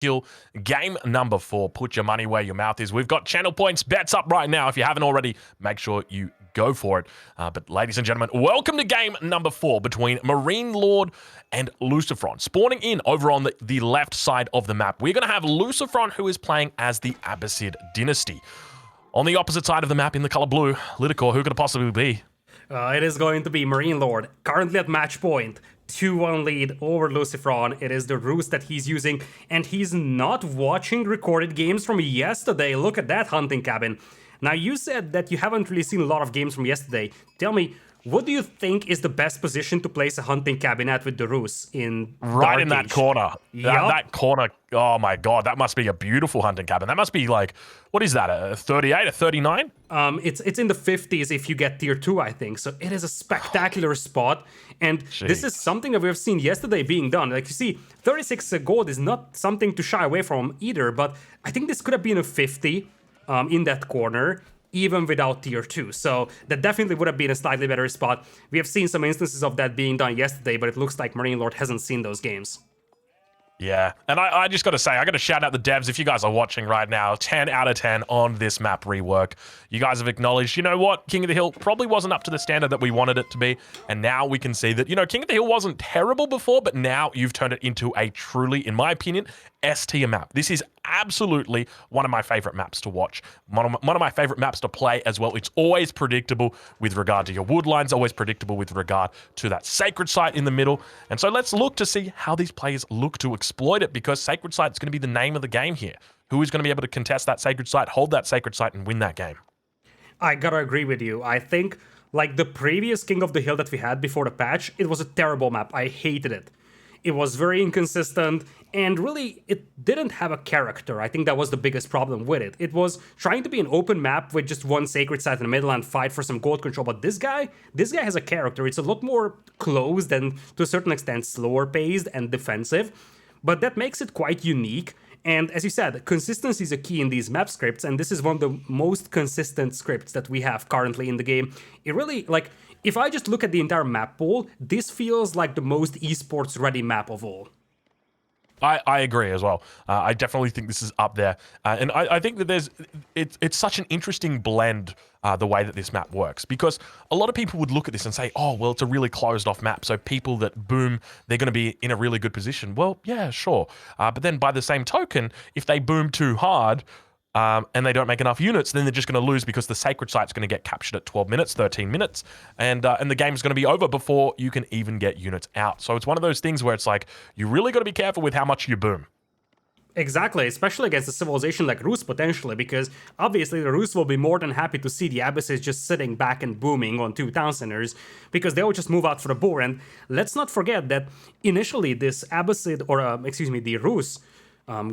Kill game number 4. Put your money where your mouth is. We've got channel points bets up right now. If you haven't already, make sure you go for it. But ladies and gentlemen, welcome to game number 4 between MarineLorD and LucifroN. Spawning in over on the left side of the map, we're going to have LucifroN, who is playing as the Abbasid Dynasty. On the opposite side of the map in the color blue, Lidakor, who could it possibly be? It is going to be MarineLorD, currently at match point. 2-1 lead over LucifroN. It is the ruse that he's using, and he's not watching recorded games from yesterday. Look at that hunting cabin. Now, you said that you haven't really seen a lot of games from yesterday. Tell me, what do you think is the best position to place a hunting cabin at with the ruse in Right in that corner. Yep. That corner, oh my god, that must be a beautiful hunting cabin. That must be like, what is that, a 38, a 39? It's in the 50s if you get tier 2, I think. So it is a spectacular spot. And this is something that we've seen yesterday being done. Like you see, 36 gold is not something to shy away from either. But I think this could have been a 50 in that corner, even without tier 2. So that definitely would have been a slightly better spot. We have seen some instances of that being done yesterday, but it looks like MarineLorD hasn't seen those games. Yeah, and I just got to say, I got to shout out the devs if you guys are watching right now. 10 out of 10 on this map rework. You guys have acknowledged, you know what, King of the Hill probably wasn't up to the standard that we wanted it to be, and now we can see that, you know, King of the Hill wasn't terrible before, but now you've turned it into a truly, in my opinion, S-tier map. This is absolutely one of my favorite maps to watch. One of my favorite maps to play as well. It's always predictable with regard to your wood lines, always predictable with regard to that sacred site in the middle. And so let's look to see how these players look to exploit it, because sacred site is going to be the name of the game here. Who is going to be able to contest that sacred site, hold that sacred site, and win that game? I gotta agree with you. I think, like the previous King of the Hill that we had before the patch, it was a terrible map. I hated it. It was very inconsistent, and really, it didn't have a character. I think that was the biggest problem with it. It was trying to be an open map with just one sacred site in the middle and fight for some gold control, but this guy has a character. It's a lot more closed and, to a certain extent, slower paced and defensive, but that makes it quite unique. And as you said, consistency is a key in these map scripts, and this is one of the most consistent scripts that we have currently in the game. It really, like, if I just look at the entire map pool, this feels like the most esports ready map of all. I agree as well. I definitely think this is up there. And I think that it's such an interesting blend, the way that this map works, because a lot of people would look at this and say, oh, well, it's a really closed off map. So people that boom, they're going to be in a really good position. Well, yeah, sure. But then by the same token, if they boom too hard, and they don't make enough units, then they're just going to lose, because the sacred site's going to get captured at 12 minutes, 13 minutes, and the game's going to be over before you can even get units out. So it's one of those things where it's like, you really got to be careful with how much you boom. Exactly, especially against a civilization like Rus potentially, because obviously the Rus will be more than happy to see the Abyssids just sitting back and booming on 2 town centers, because they will just move out for the boar. And let's not forget that initially this Abbasid, or the Rus,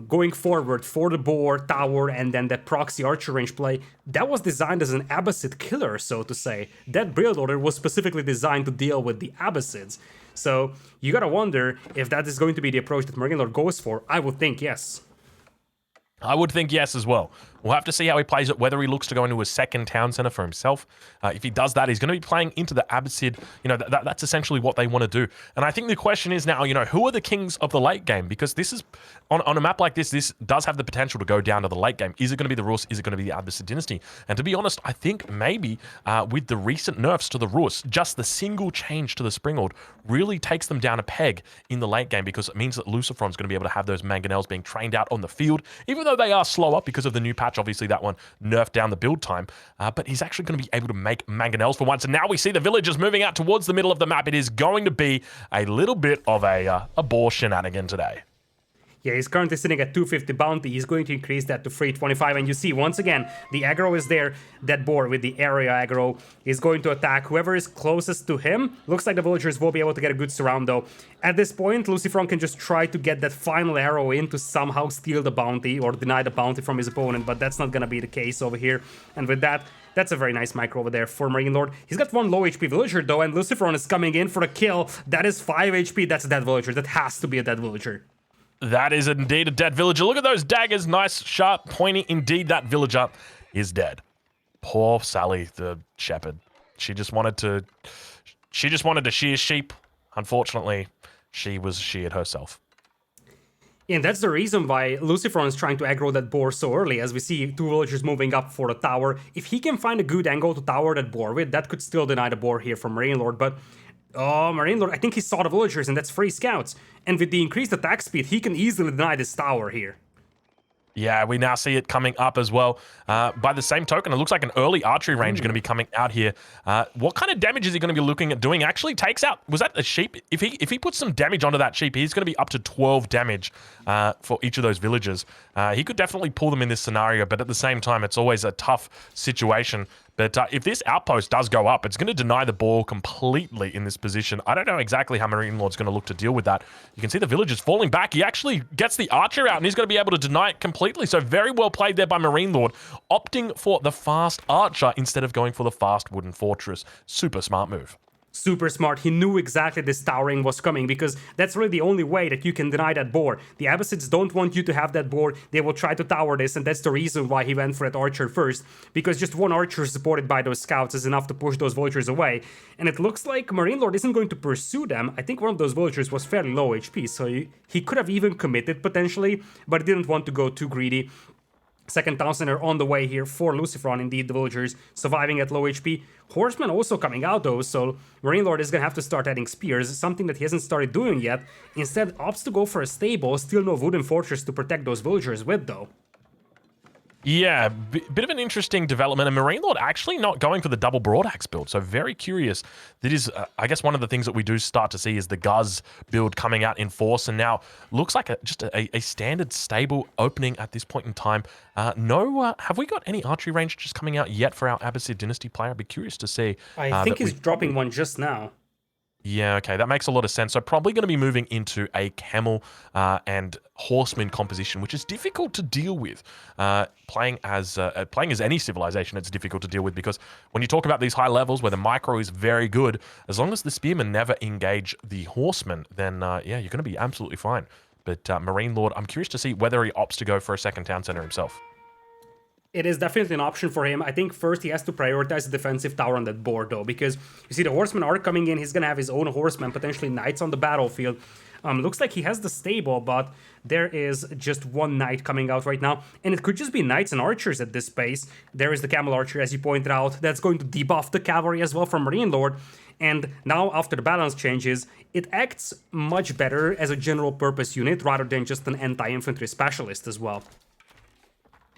going forward for the boar, tower, and then that proxy archer range play, that was designed as an Abbasid killer, so to say. That build order was specifically designed to deal with the Abbasids. So you gotta wonder if that is going to be the approach that MarineLorD goes for. I would think yes. I would think yes as well. We'll have to see how he plays it, whether he looks to go into a second town center for himself. If he does that, he's going to be playing into the Abbasid. You know, that's essentially what they want to do. And I think the question is now, you know, who are the kings of the late game? Because this is, on a map like this does have the potential to go down to the late game. Is it going to be the Rus? Is it going to be the Abbasid Dynasty? And to be honest, I think maybe with the recent nerfs to the Rus, just the single change to the Springald really takes them down a peg in the late game, because it means that LucifroN's going to be able to have those mangonels being trained out on the field, even though they are slower because of the new patch. Obviously, that one nerfed down the build time, but he's actually going to be able to make mangonels for once. And now we see the villagers moving out towards the middle of the map. It is going to be a little bit of a bore shenanigan today. Yeah, he's currently sitting at 250 bounty. He's going to increase that to 325. And you see, once again, the aggro is there. That boar with the area aggro is going to attack whoever is closest to him. Looks like the villagers will be able to get a good surround, though. At this point, LucifroN can just try to get that final arrow in to somehow steal the bounty or deny the bounty from his opponent, but that's not going to be the case over here. And with that, that's a very nice micro over there for MarineLorD. He's got 1 low HP villager, though, and LucifroN is coming in for the kill. That is 5 HP. That's a dead villager. That has to be a dead villager. That is indeed a dead villager. Look at those daggers. Nice, sharp, pointy. Indeed, that villager is dead. Poor Sally, the shepherd. She just wanted to shear sheep. Unfortunately, she was sheared herself. And that's the reason why LucifroN is trying to aggro that boar so early, as we see two villagers moving up for the tower. If he can find a good angle to tower that boar with, that could still deny the boar here from MarineLorD, but... Oh, MarineLorD, I think he saw the villagers, and that's 3 scouts. And with the increased attack speed, he can easily deny this tower here. Yeah, we now see it coming up as well. By the same token, it looks like an early archery range going to be coming out here. What kind of damage is he going to be looking at doing? Actually takes out, was that a sheep? If he puts some damage onto that sheep, he's going to be up to 12 damage for each of those villagers. He could definitely pull them in this scenario, but at the same time, it's always a tough situation. But if this outpost does go up, it's going to deny the ball completely in this position. I don't know exactly how MarineLorD's going to look to deal with that. You can see the villagers falling back. He actually gets the archer out, and he's going to be able to deny it completely. So very well played there by MarineLorD, opting for the fast archer instead of going for the fast wooden fortress. Super smart move. Super smart. He knew exactly this towering was coming, because that's really the only way that you can deny that boar. The Abbasids don't want you to have that boar. They will try to tower this, and that's the reason why he went for that archer first, because just one archer supported by those scouts is enough to push those villagers away. And it looks like MarineLorD isn't going to pursue them. I think one of those villagers was fairly low HP, so he could have even committed potentially, but he didn't want to go too greedy. Second town center on the way here for LucifroN, indeed, the villagers surviving at low HP. Horsemen also coming out though, so MarineLorD is gonna have to start adding spears, something that he hasn't started doing yet. Instead, opts to go for a stable, still no wooden fortress to protect those villagers with though. Yeah, bit of an interesting development, and MarineLorD actually not going for the double broadaxe build, so very curious. That is, I guess, one of the things that we do start to see is the Guz build coming out in force, and now looks like just a standard stable opening at this point in time. Have we got any archery range just coming out yet for our Abbasid Dynasty player? I'd be curious to see. I think he's dropping one just now. Yeah, okay, that makes a lot of sense. So probably going to be moving into a camel and horseman composition, which is difficult to deal with. Playing as any civilization, it's difficult to deal with, because when you talk about these high levels where the micro is very good, as long as the spearmen never engage the horsemen, then yeah, you're going to be absolutely fine. But MarineLorD, I'm curious to see whether he opts to go for a second town center himself. It is definitely an option for him. I think first he has to prioritize the defensive tower on that board though, because you see the horsemen are coming in. He's gonna have his own horsemen, potentially knights on the battlefield. Looks like he has the stable, but there is just one knight coming out right now, and it could just be knights and archers at this space. There is the camel archer, as you pointed out. That's going to debuff the cavalry as well from MarineLorD. And now, after the balance changes, it acts much better as a general purpose unit rather than just an anti-infantry specialist as well.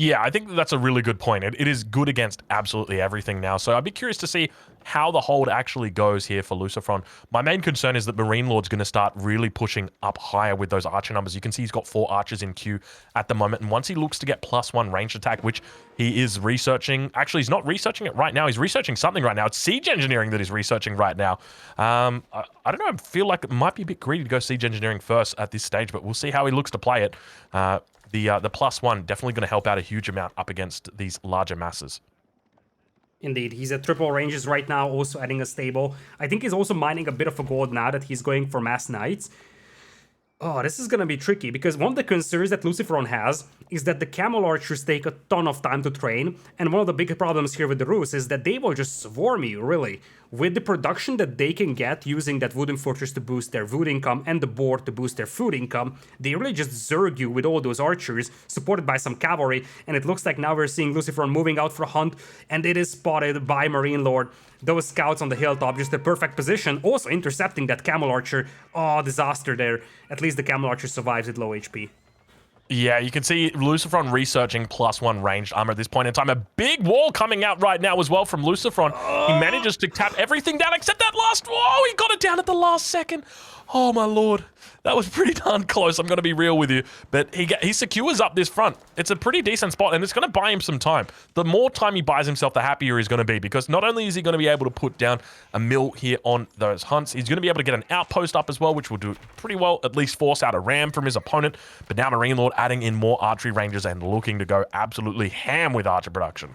Yeah, I think that's a really good point. It is good against absolutely everything now. So I'd be curious to see how the hold actually goes here for LucifroN. My main concern is that MarineLorD's going to start really pushing up higher with those archer numbers. You can see he's got 4 archers in queue at the moment. And once he looks to get +1 ranged attack, which he is researching. Actually, he's not researching it right now. He's researching something right now. It's siege engineering that he's researching right now. I don't know. I feel like it might be a bit greedy to go siege engineering first at this stage, but we'll see how he looks to play it. The +1 definitely going to help out a huge amount up against these larger masses. Indeed, he's at triple ranges right now, also adding a stable. I think he's also mining a bit of a gold now that he's going for mass knights. Oh, this is gonna be tricky, because one of the concerns that LucifroN has is that the camel archers take a ton of time to train, and one of the big problems here with the Rus is that they will just swarm you, really. With the production that they can get using that wooden fortress to boost their wood income and the board to boost their food income, they really just zerg you with all those archers, supported by some cavalry, and it looks like now we're seeing LucifroN moving out for a hunt, and it is spotted by MarineLorD. Those scouts on the hilltop, just the perfect position, also intercepting that camel archer. Oh, disaster there. At least the camel archer survives with low HP. Yeah, you can see LucifroN researching +1 ranged armor at this point in time. A big wall coming out right now as well from LucifroN. He manages to tap everything down except that last wall. He got it down at the last second. Oh, my lord. That was pretty darn close, I'm going to be real with you. But he secures up this front. It's a pretty decent spot, and it's going to buy him some time. The more time he buys himself, the happier he's going to be, because not only is he going to be able to put down a mill here on those hunts, he's going to be able to get an outpost up as well, which will do pretty well, at least force out a ram from his opponent. But now MarineLorD adding in more archery ranges and looking to go absolutely ham with archer production.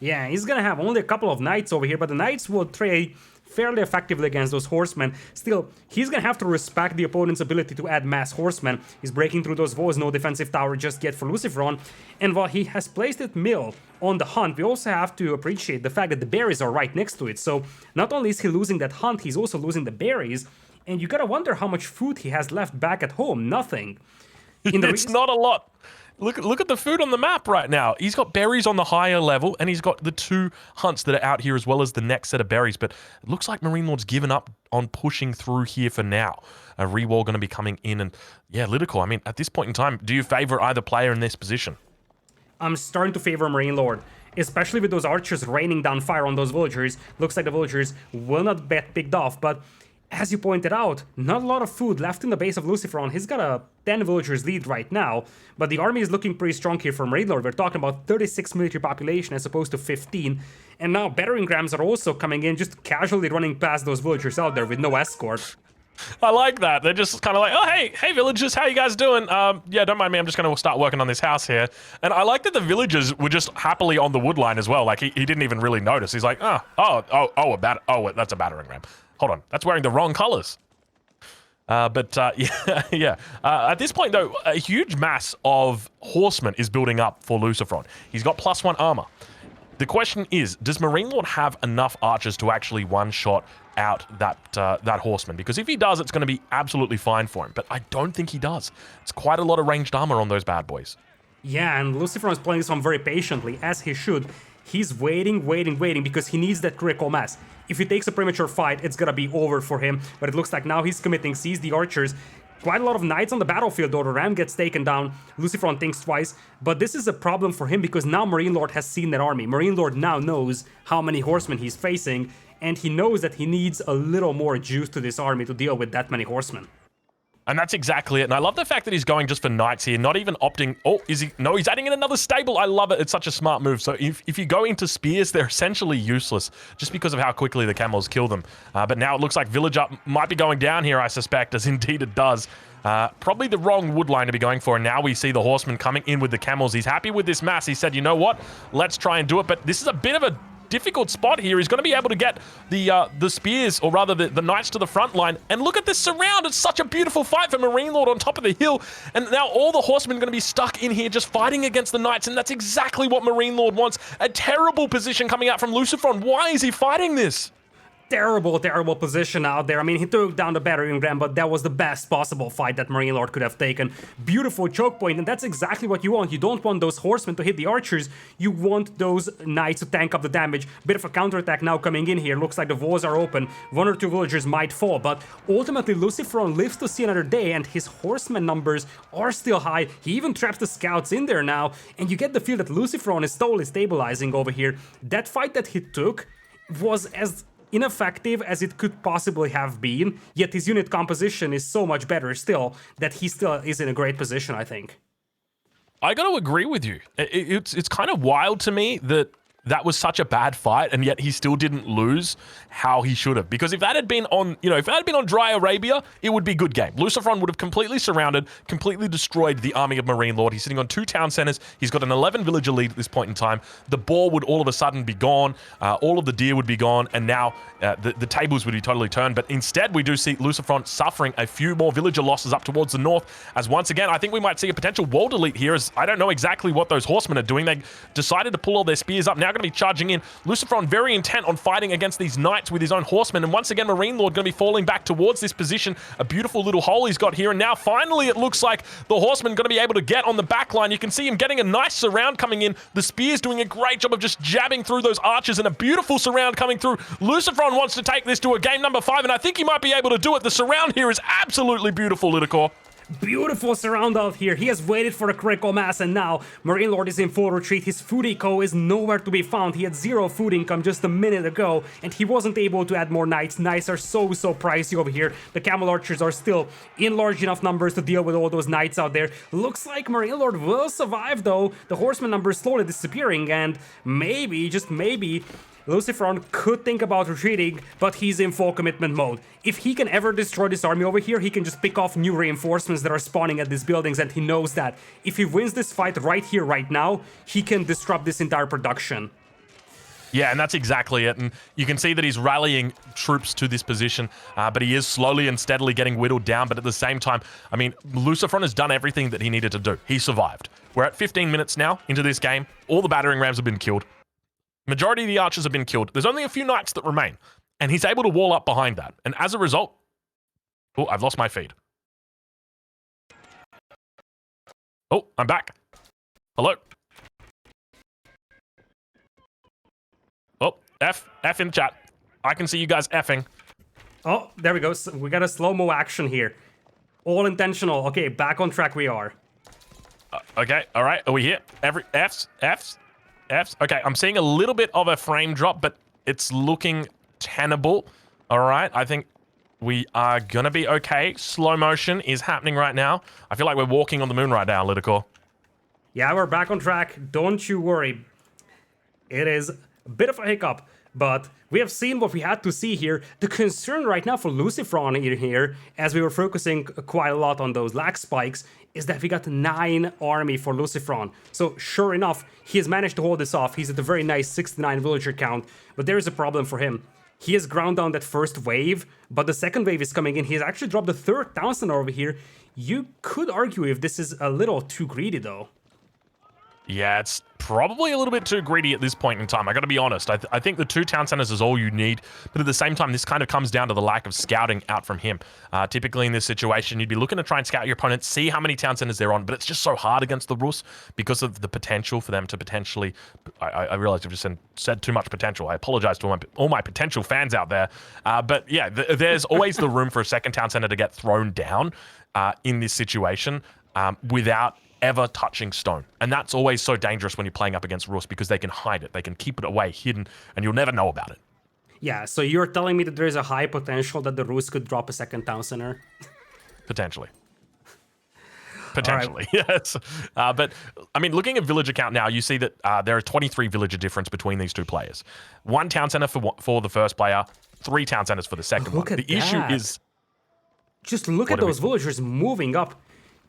Yeah, he's going to have only a couple of knights over here, but the knights will trade fairly effectively against those horsemen. Still, he's gonna have to respect the opponent's ability to add mass horsemen. He's breaking through those walls, no defensive tower just yet for LucifroN. And while he has placed it mill on the hunt, we also have to appreciate the fact that the berries are right next to it. So not only is he losing that hunt, he's also losing the berries. And you gotta wonder how much food he has left back at home. Nothing. It's not a lot. Look at the food on the map right now. He's got berries on the higher level, and he's got the 2 hunts that are out here as well as the next set of berries. But it looks like MarineLorD's given up on pushing through here for now. A rewall going to be coming in, and yeah, Lidakor, I mean, at this point in time, do you favor either player in this position? I'm starting to favor MarineLorD, especially with those archers raining down fire on those villagers. Looks like the villagers will not get picked off, but as you pointed out, not a lot of food left in the base of LucifroN. He's got a 10 villagers lead right now, but the army is looking pretty strong here for MarineLorD. We're talking about 36 military population as opposed to 15, and now battering rams are also coming in, just casually running past those villagers out there with no escort. I like that. They're just kind of like, oh, hey, villagers, how you guys doing? Yeah, don't mind me. I'm just going to start working on this house here. And I like that the villagers were just happily on the wood line as well. Like, he didn't even really notice. He's like, that's a battering ram. Hold on, that's wearing the wrong colors. Yeah. At this point, though, a huge mass of horsemen is building up for LucifroN. He's got +1 armor. The question is, does MarineLorD have enough archers to actually one-shot out that horseman? Because if he does, it's going to be absolutely fine for him. But I don't think he does. It's quite a lot of ranged armor on those bad boys. Yeah, and LucifroN is playing this one very patiently, as he should. He's waiting, because he needs that critical mass. If he takes a premature fight, it's gonna be over for him. But it looks like now he's committing, sees the archers. Quite a lot of knights on the battlefield, though. The ram gets taken down. LucifroN thinks twice. But this is a problem for him because now MarineLorD has seen that army. MarineLorD now knows how many horsemen he's facing, and he knows that he needs a little more juice to this army to deal with that many horsemen. And that's exactly it. And I love the fact that he's going just for knights here, not even opting... Oh, is he? No, he's adding in another stable. I love it. It's such a smart move. So if you go into spears, they're essentially useless just because of how quickly the camels kill them. But now it looks like village up might be going down here, I suspect, as indeed it does. Probably the wrong wood line to be going for. And now we see the horsemen coming in with the camels. He's happy with this mass. He said, you know what? Let's try and do it. But this is a bit of a difficult spot here. He's going to be able to get the spears, or rather the knights, to the front line. And look at this surround. It's such a beautiful fight for MarineLorD on top of the hill. And now all the horsemen are going to be stuck in here just fighting against the knights. And that's exactly what MarineLorD wants. A terrible position coming out from LucifroN. Why is he fighting this? Terrible position out there. I mean, he took down the battering ram, but that was the best possible fight that MarineLorD could have taken. Beautiful choke point, and that's exactly what you want. You don't want those horsemen to hit the archers. You want those knights to tank up the damage. Bit of a counterattack now coming in here. Looks like the walls are open. 1 or 2 villagers might fall, but ultimately LucifroN lives to see another day, and his horseman numbers are still high. He even traps the scouts in there now, and you get the feel that LucifroN is totally stabilizing over here. That fight that he took was as ineffective as it could possibly have been, yet his unit composition is so much better still that he still is in a great position, I think. I got to agree with you. It's kind of wild to me that was such a bad fight, and yet he still didn't lose how he should have. Because if that had been on, if that had been on dry Arabia, it would be a good game. LucifroN would have completely surrounded, completely destroyed the army of MarineLorD. He's sitting on 2 town centers. He's got an 11 villager lead at this point in time. The boar would all of a sudden be gone. All of the deer would be gone, and now the tables would be totally turned. But instead, we do see LucifroN suffering a few more villager losses up towards the north. As once again, I think we might see a potential wall delete here, as I don't know exactly what those horsemen are doing. They decided to pull all their spears up. Now going to be charging in. LucifroN very intent on fighting against these knights with his own horsemen, and once again MarineLorD going to be falling back towards this position. A beautiful little hole he's got here, and now finally it looks like the horseman going to be able to get on the back line. You can see him getting a nice surround coming in. The spears doing a great job of just jabbing through those archers, and a beautiful surround coming through. LucifroN wants to take this to a game number 5, and I think he might be able to do it. The surround here is absolutely beautiful, Lidakor. Beautiful surround out here. He has waited for a critical mass, and now MarineLorD is in full retreat. His food eco is nowhere to be found. He had 0 food income just a minute ago, and he wasn't able to add more knights. Knights are so pricey over here. The camel archers are still in large enough numbers to deal with all those knights out there. Looks like MarineLorD will survive, though. The horseman number is slowly disappearing, and maybe, just maybe, LucifroN could think about retreating, but he's in full commitment mode. If he can ever destroy this army over here, he can just pick off new reinforcements that are spawning at these buildings, and he knows that. If he wins this fight right here, right now, he can disrupt this entire production. Yeah, and that's exactly it. And you can see that he's rallying troops to this position, but he is slowly and steadily getting whittled down. But at the same time, I mean, LucifroN has done everything that he needed to do. He survived. We're at 15 minutes now into this game. All the battering rams have been killed. Majority of the archers have been killed. There's only a few knights that remain, and he's able to wall up behind that. And as a result, oh, I've lost my feed. Oh, I'm back. Hello. Oh, F in chat. I can see you guys effing. Oh, there we go. So we got a slow-mo action here. All intentional. Okay, back on track we are. Okay, all right. Are we here? Every Fs. Okay, I'm seeing a little bit of a frame drop, but it's looking tenable. All right, I think we are gonna be okay. Slow motion is happening right now. I feel like we're walking on the moon right now, Lidakor. Yeah, we're back on track. Don't you worry. It is a bit of a hiccup, but we have seen what we had to see here. The concern right now for LucifroN in here, as we were focusing quite a lot on those lag spikes, is that we got 9 army for LucifroN. So sure enough, he has managed to hold this off. He's at a very nice 69 villager count, but there is a problem for him. He has ground down that first wave, but the second wave is coming in. He has actually dropped the third town center over here. You could argue if this is a little too greedy though. Yeah, it's probably a little bit too greedy at this point in time. I got to be honest. I think the 2 town centers is all you need, but at the same time, this kind of comes down to the lack of scouting out from him. Typically in this situation, you'd be looking to try and scout your opponent, see how many town centers they're on, but it's just so hard against the Rus because of the potential for them to potentially... I realize I've just said too much potential. I apologize to all my potential fans out there. But yeah, there's always the room for a second town center to get thrown down in this situation without ever touching stone. And that's always so dangerous when you're playing up against Rus because they can hide it. They can keep it away, hidden, and you'll never know about it. Yeah, so you're telling me that there's a high potential that the Rus could drop a second town center? Potentially. Potentially, right. Yes. But, I mean, looking at villager count now, you see that there are 23 villager difference between these 2 players. 1 town center for the first player, 3 town centers for the second one. The issue is... Just look at those villagers moving up.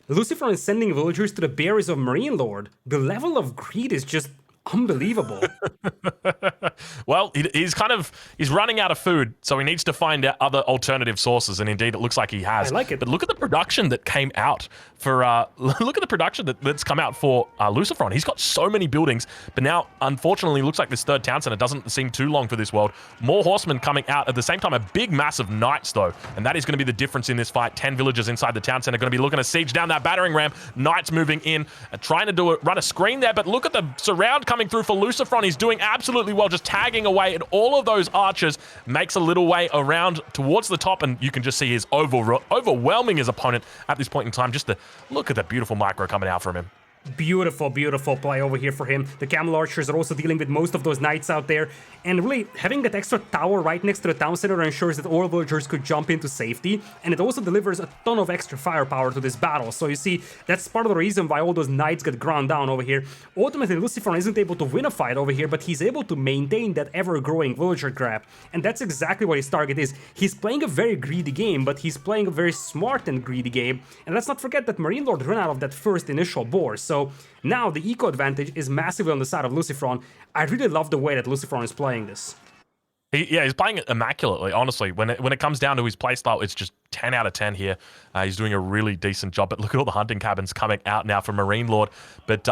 LucifroN is sending villagers to the berries of MarineLorD. The level of greed is just unbelievable. Well, he's running out of food, so he needs to find out other alternative sources, and indeed it looks like he has. I like it. But look at the production that came out for look at the production that's come out for LucifroN. He's got so many buildings, but now unfortunately looks like this third town center doesn't seem too long for this world. More horsemen coming out at the same time, a big mass of knights though, and that is going to be the difference in this fight. 10 villagers inside the town center going to be looking to siege down that battering ram. Knights moving in, trying to run a screen there, but look at the surround coming through for LucifroN. He's doing absolutely well, just tagging away at all of those archers, makes a little way around towards the top, and you can just see his overwhelming his opponent at this point in time. Just look at the beautiful micro coming out from him. Beautiful, beautiful play over here for him. The camel archers are also dealing with most of those knights out there. And really, having that extra tower right next to the town center ensures that all villagers could jump into safety. And it also delivers a ton of extra firepower to this battle. So you see, that's part of the reason why all those knights get ground down over here. Ultimately, LucifroN isn't able to win a fight over here, but he's able to maintain that ever-growing villager grab. And that's exactly what his target is. He's playing a very greedy game, but he's playing a very smart and greedy game. And let's not forget that MarineLorD ran out of that first initial boar. So now the eco advantage is massively on the side of LucifroN. I really love the way that LucifroN is playing this. He's playing it immaculately, honestly. When it comes down to his playstyle, it's just 10 out of 10 here. He's doing a really decent job. But look at all the hunting cabins coming out now from MarineLorD. But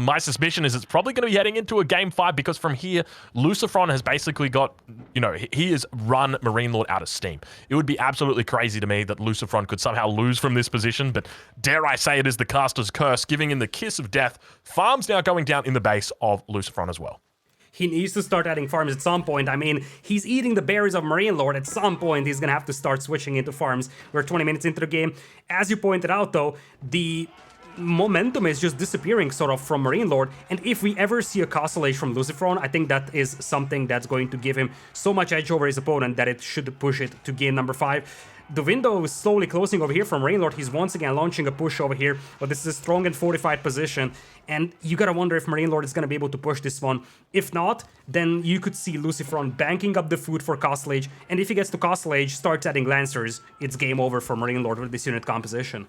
my suspicion is it's probably going to be heading into a game 5 because from here, LucifroN has basically got, he has run MarineLorD out of steam. It would be absolutely crazy to me that LucifroN could somehow lose from this position. But dare I say it is the caster's curse, giving him the kiss of death. Farms now going down in the base of LucifroN as well. He needs to start adding farms at some point. I mean, he's eating the berries of MarineLorD. At some point, he's going to have to start switching into farms. We're 20 minutes into the game. As you pointed out, though, the momentum is just disappearing sort of from MarineLorD. And if we ever see a castle age from LucifroN, I think that is something that's going to give him so much edge over his opponent that it should push it to game number 5. The window is slowly closing over here from MarineLorD. He's once again launching a push over here, but this is a strong and fortified position, and you gotta wonder if MarineLorD is gonna be able to push this one. If not, then you could see LucifroN banking up the food for Castle Age, and if he gets to Castle Age, starts adding Lancers, it's game over for MarineLorD with this unit composition.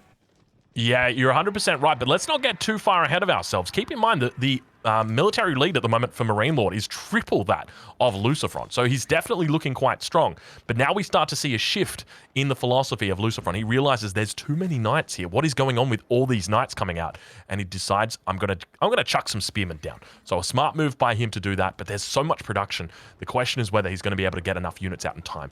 Yeah, you're 100% right, but let's not get too far ahead of ourselves. Keep in mind that the military lead at the moment for MarineLorD is triple that of LucifroN, so he's definitely looking quite strong. But now we start to see a shift in the philosophy of LucifroN. He realizes there's too many knights here. What is going on with all these knights coming out? And he decides, I'm gonna chuck some spearmen down. So a smart move by him to do that, but there's so much production. The question is whether he's going to be able to get enough units out in time.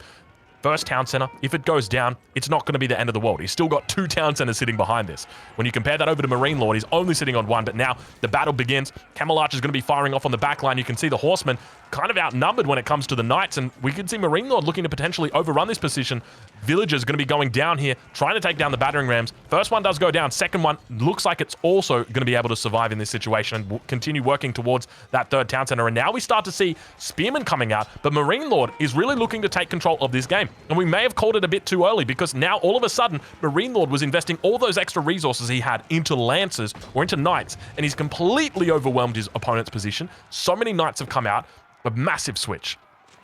First town center, if it goes down, it's not going to be the end of the world. He's still got 2 town centers sitting behind this. When you compare that over to MarineLorD, he's only sitting on 1, but now the battle begins. Camel Archer is going to be firing off on the back line. You can see the horsemen kind of outnumbered when it comes to the knights, and we could see MarineLorD looking to potentially overrun this position. Villagers going to be going down here, trying to take down the battering rams. First one does go down. Second one looks like it's also going to be able to survive in this situation and continue working towards that 3rd town center. And now we start to see spearmen coming out, but MarineLorD is really looking to take control of this game. And we may have called it a bit too early, because now all of a sudden MarineLorD was investing all those extra resources he had into lancers or into knights, and he's completely overwhelmed his opponent's position. So many knights have come out. A massive switch.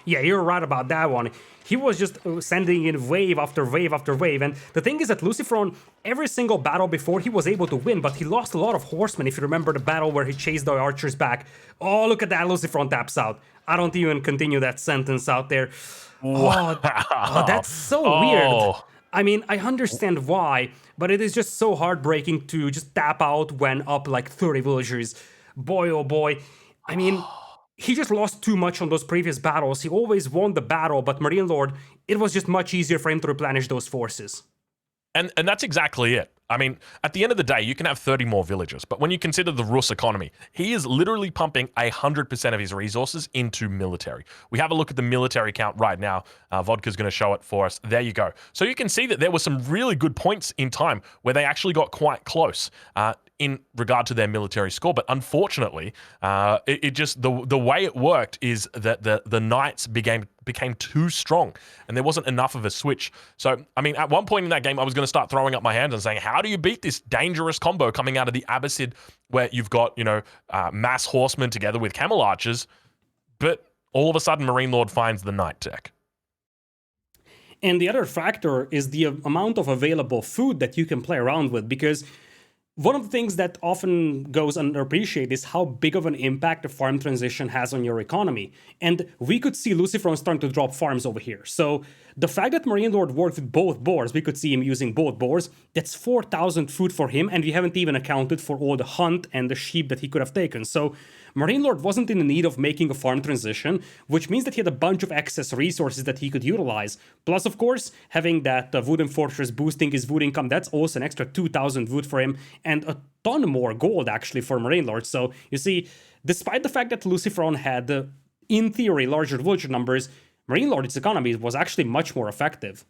Yeah, you're right about that one. He was just sending in wave after wave after wave, and the thing is that LucifroN, every single battle before, he was able to win, but he lost a lot of horsemen. If you remember the battle where he chased the archers back. Oh, look at that, LucifroN taps out. I don't even continue that sentence out there. Wow. Oh, that's so weird. I mean, I understand why, but it is just so heartbreaking to just tap out when up like 30 villagers. Boy, oh boy. I mean... He just lost too much on those previous battles. He always won the battle, but MarineLorD, it was just much easier for him to replenish those forces. And that's exactly it. I mean, at the end of the day, you can have 30 more villagers, but when you consider the Rus economy, he is literally pumping 100% of his resources into military. We have a look at the military count right now. Vodka's going to show it for us. There you go. So you can see that there were some really good points in time where they actually got quite close in regard to their military score. But unfortunately, it just the way it worked is that the knights became too strong, and there wasn't enough of a switch. So, I mean, at one point in that game, I was going to start throwing up my hands and saying, how do you beat this dangerous combo coming out of the Abbasid where you've got, mass horsemen together with camel archers? But all of a sudden, MarineLorD finds the knight tech. And the other factor is the amount of available food that you can play around with, because one of the things that often goes underappreciated is how big of an impact the farm transition has on your economy. And we could see LucifroN starting to drop farms over here. So the fact that MarineLorD worked with both boars, we could see him using both boars, that's 4,000 food for him, and we haven't even accounted for all the hunt and the sheep that he could have taken. So MarineLorD wasn't in the need of making a farm transition, which means that he had a bunch of excess resources that he could utilize. Plus, of course, having that wooden fortress boosting his wood income, that's also an extra 2,000 wood for him, and a ton more gold actually for MarineLorD. So you see, despite the fact that LucifroN had, in theory, larger villager numbers, MarineLorD's economy was actually much more effective.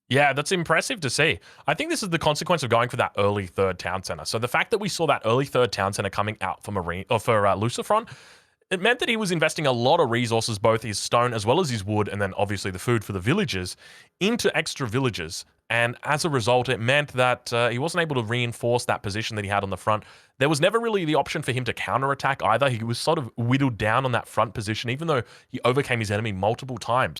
Yeah, that's impressive to see. I think this is the consequence of going for that early 3rd town center. So the fact that we saw that early 3rd town center coming out for LucifroN, it meant that he was investing a lot of resources, both his stone as well as his wood, and then obviously the food for the villagers, into extra villagers. And as a result, it meant that he wasn't able to reinforce that position that he had on the front. There was never really the option for him to counterattack either. He was sort of whittled down on that front position, even though he overcame his enemy multiple times.